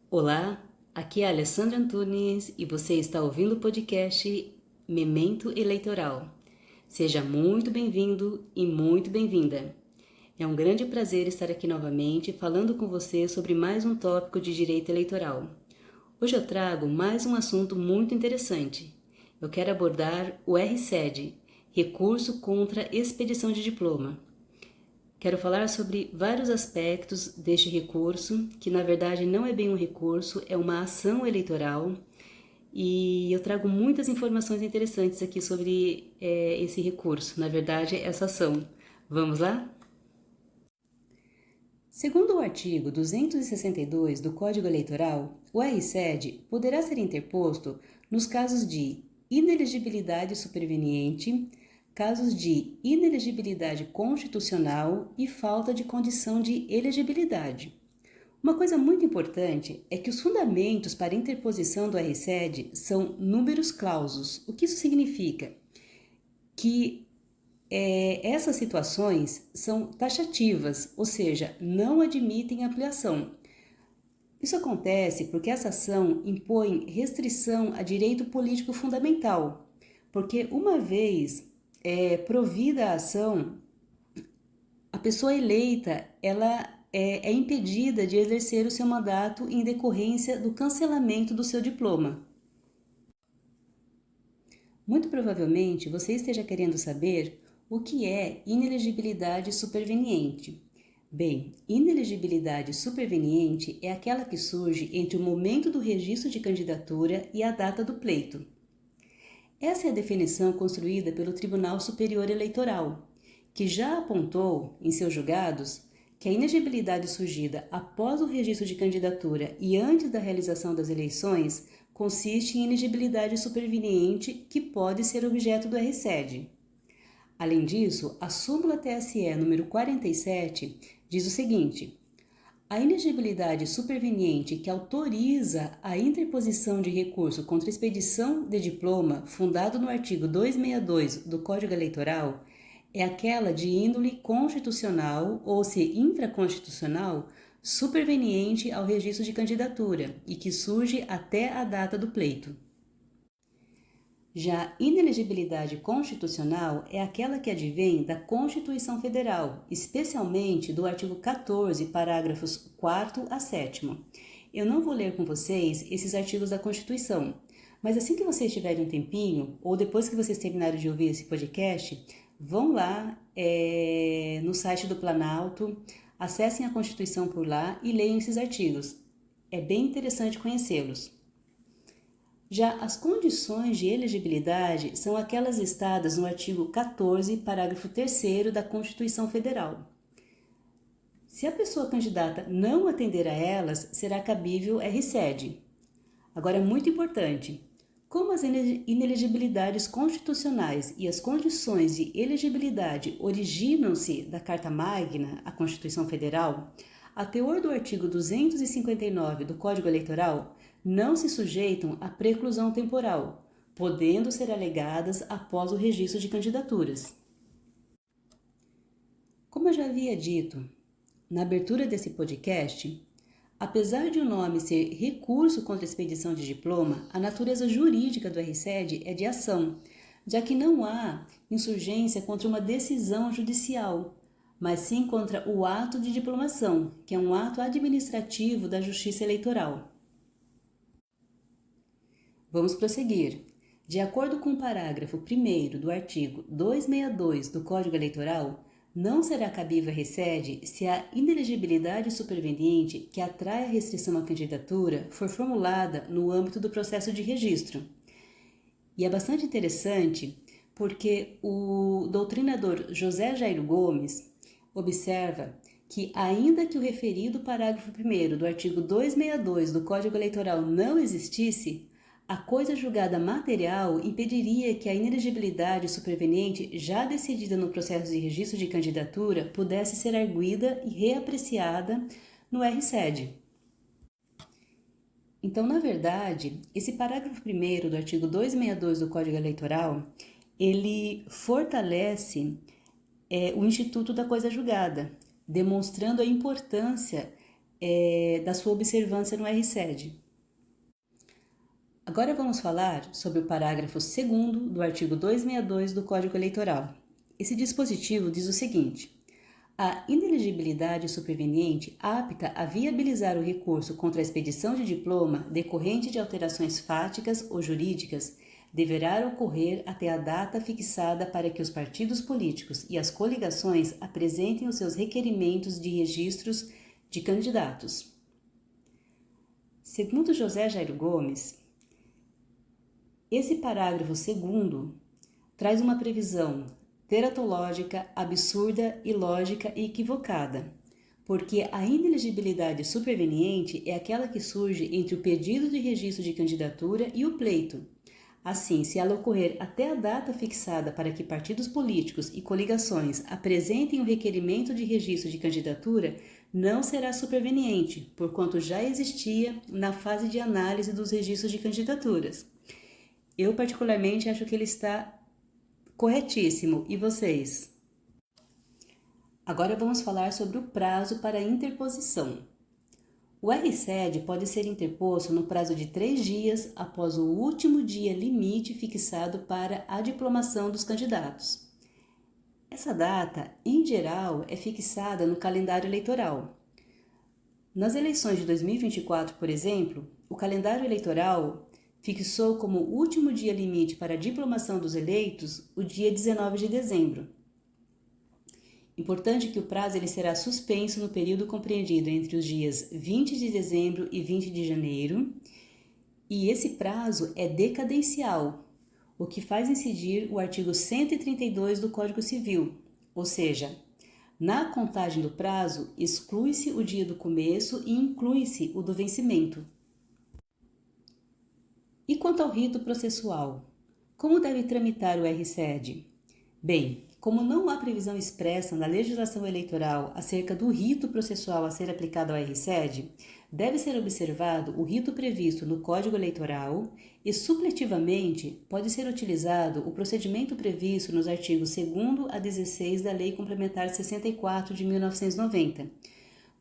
Olá, aqui é a Alessandra Antunes e você está ouvindo o podcast Memento Eleitoral. Seja muito bem-vindo e muito bem-vinda. É um grande prazer estar aqui novamente falando com você sobre mais um tópico de direito eleitoral. Hoje eu trago mais um assunto muito interessante. Eu quero abordar o RCED, Recurso contra Expedição de Diploma. Quero falar sobre vários aspectos deste recurso, que na verdade não é bem um recurso, é uma ação eleitoral, e eu trago muitas informações interessantes aqui sobre esse recurso, na verdade, essa ação. Vamos lá? Segundo o artigo 262 do Código Eleitoral, o RCED poderá ser interposto nos casos de inelegibilidade superveniente, casos de inelegibilidade constitucional e falta de condição de elegibilidade. Uma coisa muito importante é que os fundamentos para a interposição do RCED são números clausus. O que isso significa? Que essas situações são taxativas, ou seja, não admitem ampliação. Isso acontece porque essa ação impõe restrição a direito político fundamental, porque uma vez provida a ação, a pessoa eleita ela é impedida de exercer o seu mandato em decorrência do cancelamento do seu diploma. Muito provavelmente você esteja querendo saber o que é inelegibilidade superveniente. Bem, inelegibilidade superveniente é aquela que surge entre o momento do registro de candidatura e a data do pleito. Essa é a definição construída pelo Tribunal Superior Eleitoral, que já apontou, em seus julgados, que a inegibilidade surgida após o registro de candidatura e antes da realização das eleições consiste em inegibilidade superveniente que pode ser objeto do RCED. Além disso, a súmula TSE número 47 diz o seguinte: a inegibilidade superveniente que autoriza a interposição de recurso contra expedição de diploma fundado no artigo 262 do Código Eleitoral é aquela de índole constitucional ou, se infraconstitucional, superveniente ao registro de candidatura e que surge até a data do pleito. Já inelegibilidade constitucional é aquela que advém da Constituição Federal, especialmente do artigo 14, parágrafos 4º a 7º. Eu não vou ler com vocês esses artigos da Constituição, mas assim que vocês tiverem um tempinho, ou depois que vocês terminarem de ouvir esse podcast, vão lá no site do Planalto, acessem a Constituição por lá e leiam esses artigos. É bem interessante conhecê-los. Já as condições de elegibilidade são aquelas listadas no artigo 14, parágrafo 3º da Constituição Federal. Se a pessoa candidata não atender a elas, será cabível RCED. Agora, é muito importante, como as inelegibilidades constitucionais e as condições de elegibilidade originam-se da Carta Magna, a Constituição Federal, a teor do artigo 259 do Código Eleitoral não se sujeitam à preclusão temporal, podendo ser alegadas após o registro de candidaturas. Como eu já havia dito na abertura desse podcast, apesar de o nome ser recurso contra a expedição de diploma, a natureza jurídica do RCED é de ação, já que não há insurgência contra uma decisão judicial, mas sim contra o ato de diplomação, que é um ato administrativo da Justiça Eleitoral. Vamos prosseguir. De acordo com o parágrafo 1º do artigo 262 do Código Eleitoral, não será cabível a RCED se a inelegibilidade superveniente que atrai a restrição à candidatura for formulada no âmbito do processo de registro. E é bastante interessante porque o doutrinador José Jairo Gomes observa que, ainda que o referido parágrafo 1º do artigo 262 do Código Eleitoral não existisse, a coisa julgada material impediria que a inelegibilidade superveniente, já decidida no processo de registro de candidatura, pudesse ser arguida e reapreciada no RCED. Então, na verdade, esse parágrafo 1º do artigo 262 do Código Eleitoral, ele fortalece o Instituto da Coisa Julgada, demonstrando a importância da sua observância no RSED. Agora vamos falar sobre o parágrafo 2º do artigo 262 do Código Eleitoral. Esse dispositivo diz o seguinte: a inelegibilidade superveniente apta a viabilizar o recurso contra a expedição de diploma decorrente de alterações fáticas ou jurídicas deverá ocorrer até a data fixada para que os partidos políticos e as coligações apresentem os seus requerimentos de registros de candidatos. Segundo José Jairo Gomes, esse parágrafo 2º traz uma previsão teratológica, absurda, ilógica e equivocada, porque a inelegibilidade superveniente é aquela que surge entre o pedido de registro de candidatura e o pleito. Assim, se ela ocorrer até a data fixada para que partidos políticos e coligações apresentem o requerimento de registro de candidatura, não será superveniente, porquanto já existia na fase de análise dos registros de candidaturas. Eu, particularmente, acho que ele está corretíssimo. E vocês? Agora vamos falar sobre o prazo para interposição. O RSED pode ser interposto no prazo de 3 dias após o último dia limite fixado para a diplomação dos candidatos. Essa data, em geral, é fixada no calendário eleitoral. Nas eleições de 2024, por exemplo, o calendário eleitoral fixou como último dia limite para a diplomação dos eleitos o dia 19 de dezembro. Importante que o prazo ele será suspenso no período compreendido entre os dias 20 de dezembro e 20 de janeiro, e esse prazo é decadencial, o que faz incidir o artigo 132 do Código Civil, ou seja, na contagem do prazo exclui-se o dia do começo e inclui-se o do vencimento. E quanto ao rito processual? Como deve tramitar o RSED? Bem, como não há previsão expressa na legislação eleitoral acerca do rito processual a ser aplicado ao RSED, deve ser observado o rito previsto no Código Eleitoral e, supletivamente, pode ser utilizado o procedimento previsto nos artigos 2º a 16 da Lei Complementar 64 de 1990,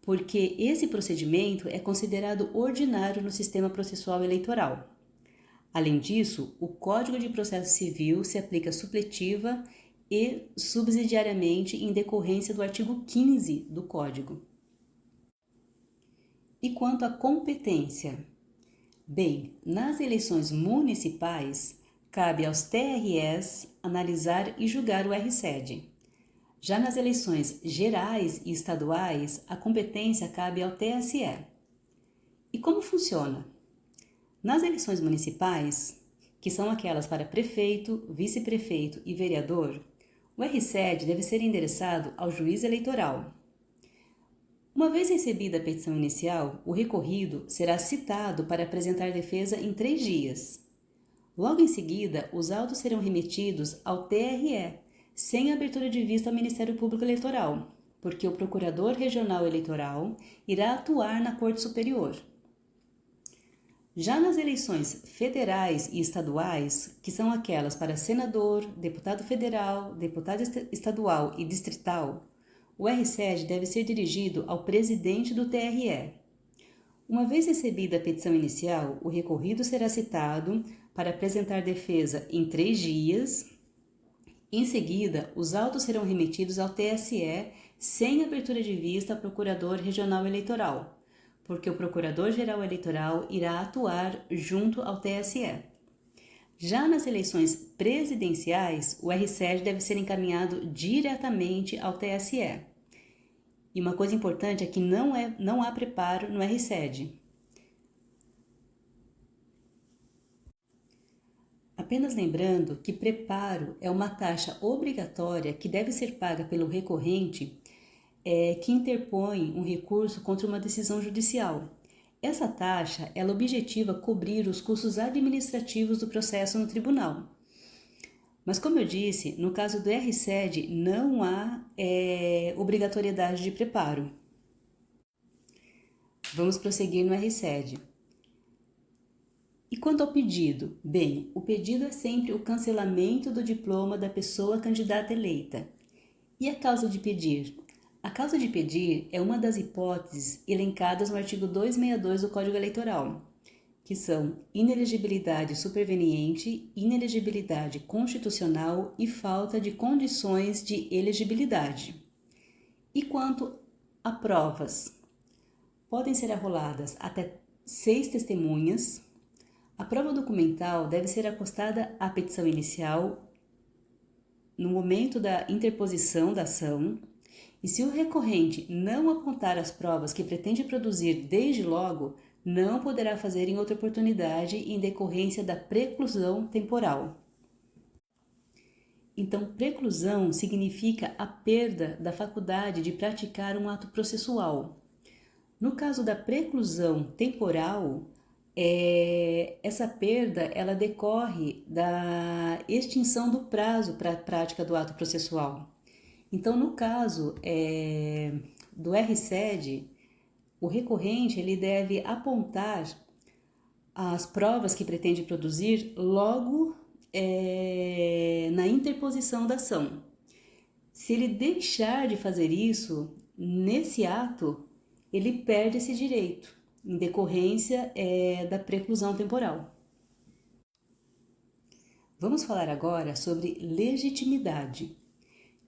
porque esse procedimento é considerado ordinário no sistema processual eleitoral. Além disso, o Código de Processo Civil se aplica supletiva e subsidiariamente em decorrência do artigo 15 do Código. E quanto à competência? Bem, nas eleições municipais, cabe aos TREs analisar e julgar o RSED. Já nas eleições gerais e estaduais, a competência cabe ao TSE. E como funciona? Nas eleições municipais, que são aquelas para prefeito, vice-prefeito e vereador, o RSED deve ser endereçado ao juiz eleitoral. Uma vez recebida a petição inicial, o recorrido será citado para apresentar defesa em 3 dias. Logo em seguida, os autos serão remetidos ao TRE, sem abertura de vista ao Ministério Público Eleitoral, porque o Procurador Regional Eleitoral irá atuar na Corte Superior. Já nas eleições federais e estaduais, que são aquelas para senador, deputado federal, deputado estadual e distrital, o RSED deve ser dirigido ao presidente do TRE. Uma vez recebida a petição inicial, o recorrido será citado para apresentar defesa em 3 dias. Em seguida, os autos serão remetidos ao TSE sem abertura de vista ao Procurador Regional Eleitoral, porque o Procurador-Geral Eleitoral irá atuar junto ao TSE. Já nas eleições presidenciais, o RSED deve ser encaminhado diretamente ao TSE. E uma coisa importante é que não há preparo no RSED. Apenas lembrando que preparo é uma taxa obrigatória que deve ser paga pelo recorrente que interpõe um recurso contra uma decisão judicial. Essa taxa, ela objetiva cobrir os custos administrativos do processo no tribunal. Mas, como eu disse, no caso do RSED não há obrigatoriedade de preparo. Vamos prosseguir no RSED. E quanto ao pedido? Bem, o pedido é sempre o cancelamento do diploma da pessoa candidata eleita. E a causa de pedir? A causa de pedir é uma das hipóteses elencadas no artigo 262 do Código Eleitoral, que são inelegibilidade superveniente, inelegibilidade constitucional e falta de condições de elegibilidade. E quanto a provas, podem ser arroladas até 6 testemunhas. A prova documental deve ser acostada à petição inicial no momento da interposição da ação, e se o recorrente não apontar as provas que pretende produzir desde logo, não poderá fazer em outra oportunidade em decorrência da preclusão temporal. Então, preclusão significa a perda da faculdade de praticar um ato processual. No caso da preclusão temporal, essa perda ela decorre da extinção do prazo para a prática do ato processual. Então, no caso do RSED, o recorrente ele deve apontar as provas que pretende produzir logo na interposição da ação. Se ele deixar de fazer isso, nesse ato, ele perde esse direito, em decorrência da preclusão temporal. Vamos falar agora sobre legitimidade.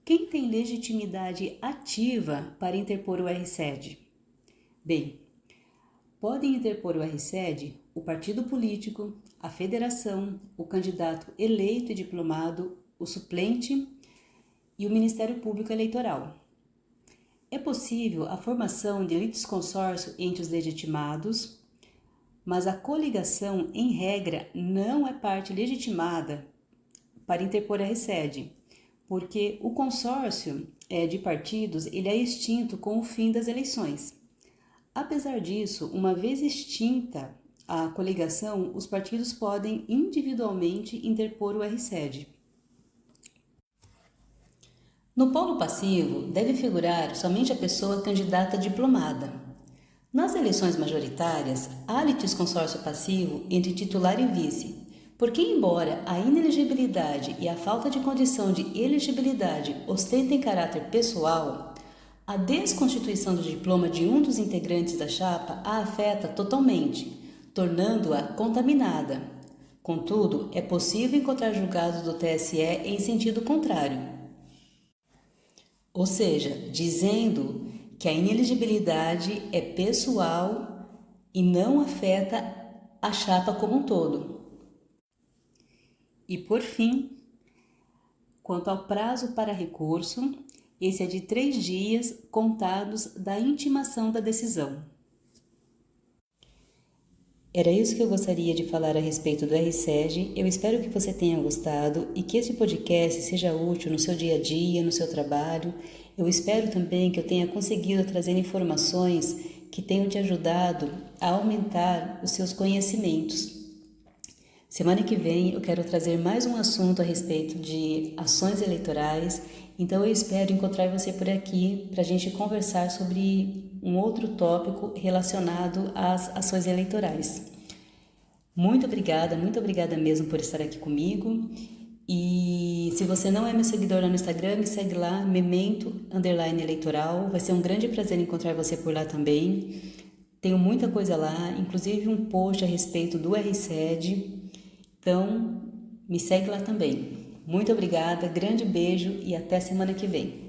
Quem tem legitimidade ativa para interpor o RSED? Bem, podem interpor o RSED o partido político, a federação, o candidato eleito e diplomado, o suplente e o Ministério Público Eleitoral. É possível a formação de litisconsórcio entre os legitimados, mas a coligação, em regra, não é parte legitimada para interpor a RSED, porque o consórcio de partidos ele é extinto com o fim das eleições. Apesar disso, uma vez extinta a coligação, os partidos podem individualmente interpor o RSED. No polo passivo, deve figurar somente a pessoa candidata diplomada. Nas eleições majoritárias, há litisconsórcio passivo entre titular e vice, porque, embora a inelegibilidade e a falta de condição de elegibilidade ostentem caráter pessoal, a desconstituição do diploma de um dos integrantes da chapa a afeta totalmente, tornando-a contaminada. Contudo, é possível encontrar julgados do TSE em sentido contrário. Ou seja, dizendo que a inelegibilidade é pessoal e não afeta a chapa como um todo. E por fim, quanto ao prazo para recurso, esse é de 3 dias contados da intimação da decisão. Era isso que eu gostaria de falar a respeito do RSED. Eu espero que você tenha gostado e que esse podcast seja útil no seu dia a dia, no seu trabalho. Eu espero também que eu tenha conseguido trazer informações que tenham te ajudado a aumentar os seus conhecimentos. Semana que vem eu quero trazer mais um assunto a respeito de ações eleitorais, então eu espero encontrar você por aqui para a gente conversar sobre um outro tópico relacionado às ações eleitorais. Muito obrigada mesmo por estar aqui comigo. E se você não é meu seguidor lá no Instagram, me segue lá, memento_eleitoral. Vai ser um grande prazer encontrar você por lá também. Tenho muita coisa lá, inclusive um post a respeito do RSED. Então, me segue lá também. Muito obrigada, grande beijo e até semana que vem.